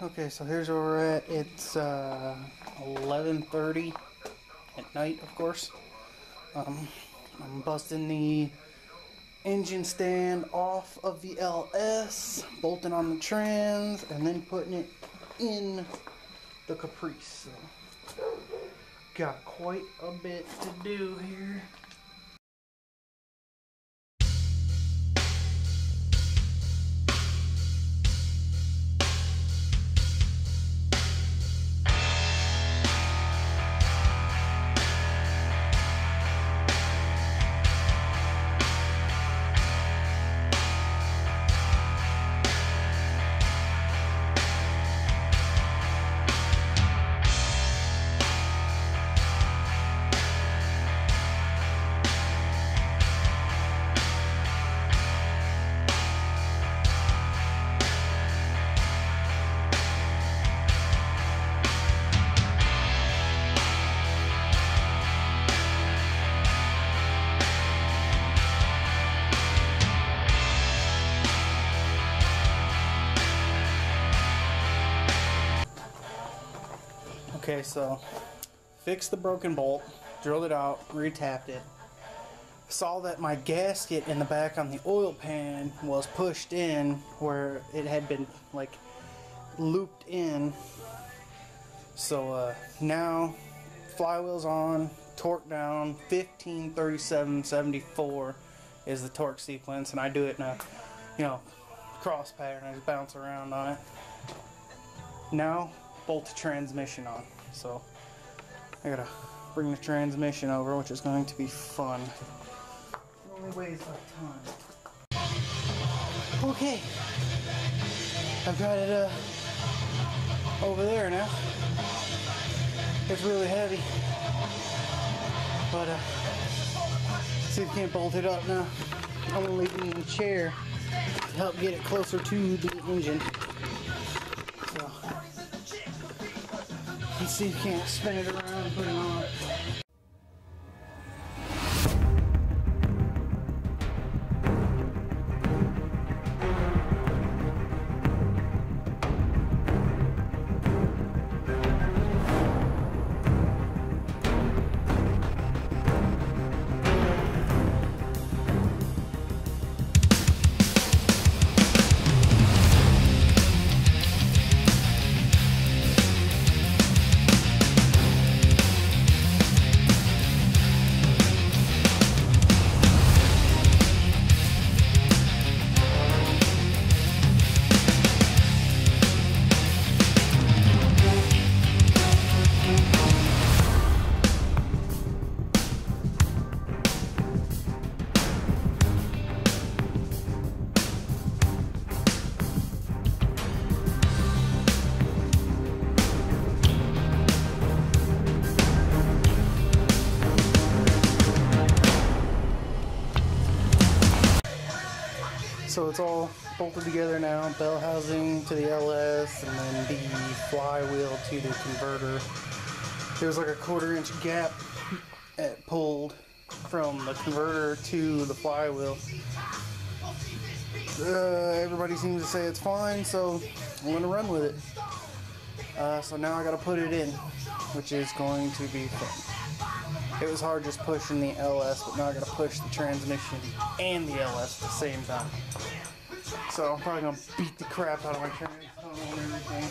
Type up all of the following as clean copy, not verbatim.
Okay, so here's where we're at. It's 11:30 at night, of course. I'm busting the engine stand off of the LS, bolting on the trans, and then putting it in the Caprice. So, got quite a bit to do here. Okay, so fixed the broken bolt, drilled it out, retapped it. Saw that my gasket in the back on the oil pan was pushed in where it had been like looped in. So now flywheel's on, torque down, 153774 is the torque sequence, and I do it in a cross pattern. I just bounce around on it. Now bolt the transmission on. So I gotta bring the transmission over, which is going to be fun. It only weighs a ton. Okay, I've got it over there now. It's really heavy, but see if we can't bolt it up now. I'm gonna leave it in the chair to help get it closer to the engine. So let's see if we can't spin it around and put it on. So it's all bolted together now, bell housing to the LS, and then the flywheel to the converter. There's like a 1/4 inch gap pulled from the converter to the flywheel. Everybody seems to say it's fine, so I'm gonna run with it. So now I gotta put it in, which is going to be fun. It was hard just pushing the LS, but now I gotta push the transmission and the LS at the same time. So I'm probably gonna beat the crap out of my transmission and everything.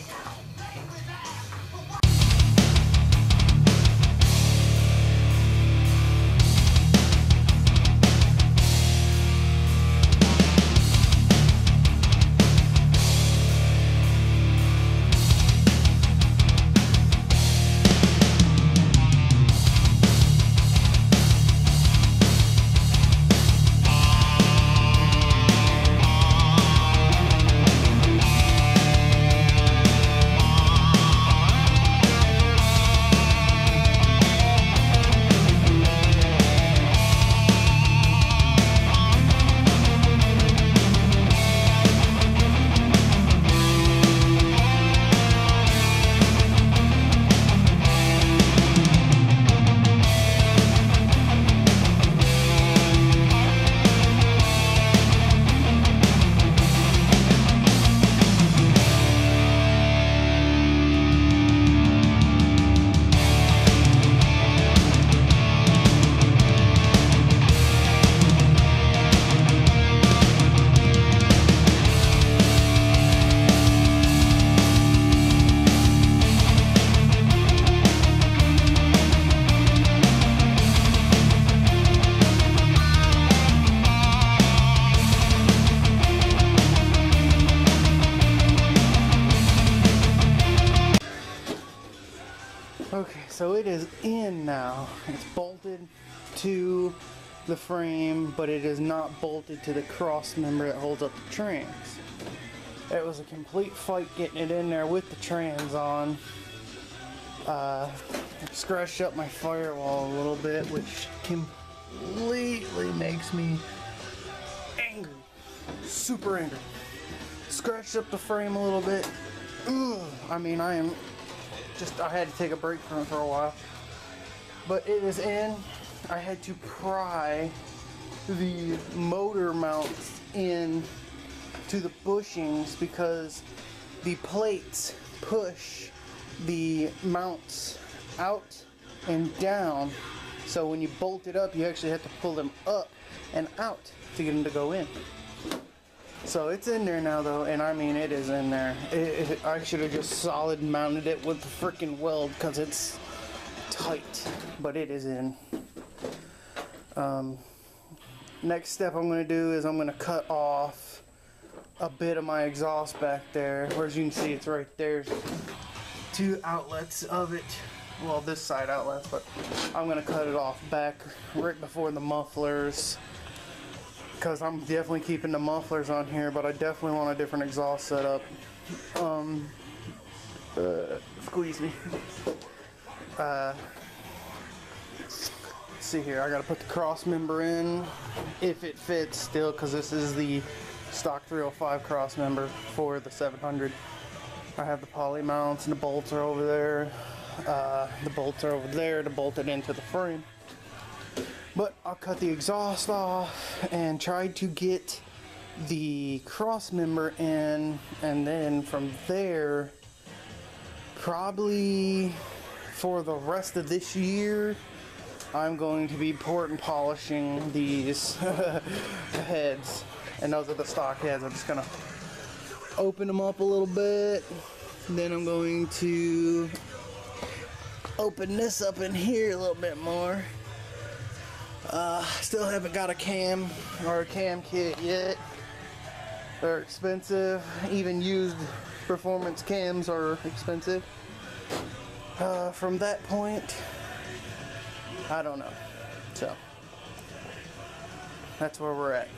so it is in now. It's bolted to the frame, but it is not bolted to the cross member that holds up the trans. It was a complete fight getting it in there with the trans on. Scratched up my firewall a little bit, which completely makes me angry. Super angry. Scratched up the frame a little bit. Ugh. I mean, I had to take a break from it for a while. But it is in. I had to pry the motor mounts in to the bushings because the plates push the mounts out and down. So when you bolt it up, you actually have to pull them up and out to get them to go in. So it's in there now though, and I mean it is in there. I should have just solid mounted it with the freaking weld because it's tight, but it is in. Next step I'm going to do is I'm going to cut off a bit of my exhaust back there. Where as you can see, it's right there. Two outlets of it. Well, this side outlets, but I'm going to cut it off back right before the mufflers. Because I'm definitely keeping the mufflers on here, but I definitely want a different exhaust setup. Squeeze me. Let's see here, I gotta put the cross member in, if it fits still, because this is the stock 305 cross member for the 700. I have the poly mounts and the bolts are over there. The bolts are over there to bolt it into the frame. But I'll cut the exhaust off and try to get the cross member in, and then from there, probably for the rest of this year, I'm going to be port and polishing these heads, and those are the stock heads. I'm just gonna open them up a little bit, then I'm going to open this up in here a little bit more. Still haven't got a cam or a cam kit yet. They're expensive. Even used performance cams are expensive. From that point, I don't know. So that's where we're at.